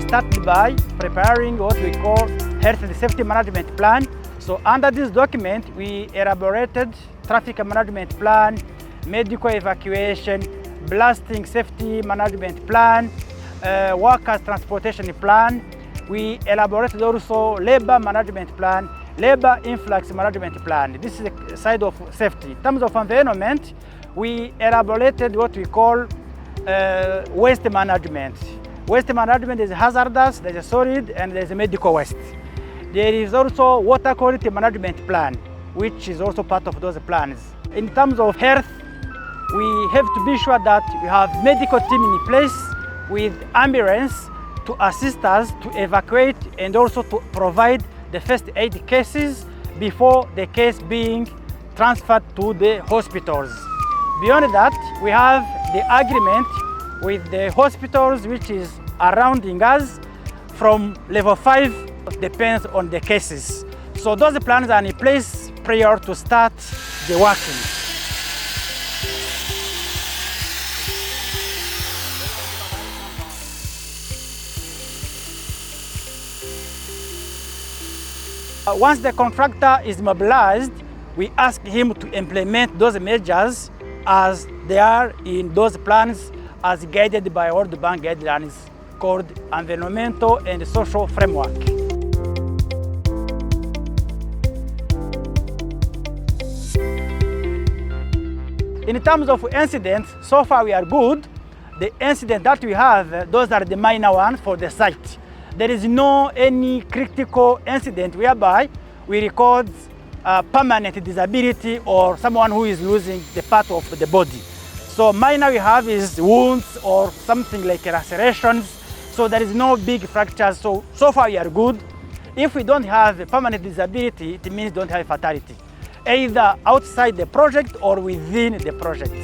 started by preparing what we call health and safety management plan. So under this document, we elaborated traffic management plan, medical evacuation, blasting safety management plan, workers transportation plan. We elaborated also labor management plan, labor influx management plan. This is the side of safety. In terms of environment, we elaborated what we call waste management. Waste management is hazardous, there's a solid, and there's a medical waste. There is also water quality management plan, which is also part of those plans. In terms of health, we have to be sure that we have medical team in place with ambulance to assist us to evacuate and also to provide the first aid cases before the case being transferred to the hospitals. Beyond that, we have the agreement with the hospitals which is surrounding us from level 5, depends on the cases. So those plans are in place prior to start the working. Once the contractor is mobilized, we ask him to implement those measures as they are in those plans as guided by World Bank guidelines called Environmental and Social Framework. In terms of incidents, so far we are good. The incidents that we have, those are the minor ones for the site. There is no any critical incident whereby we record permanent disability or someone who is losing the part of the body. So minor we have is wounds or something like lacerations. So there is no big fractures. So far we are good. If we don't have a permanent disability, it means don't have fatality, either outside the project or within the project.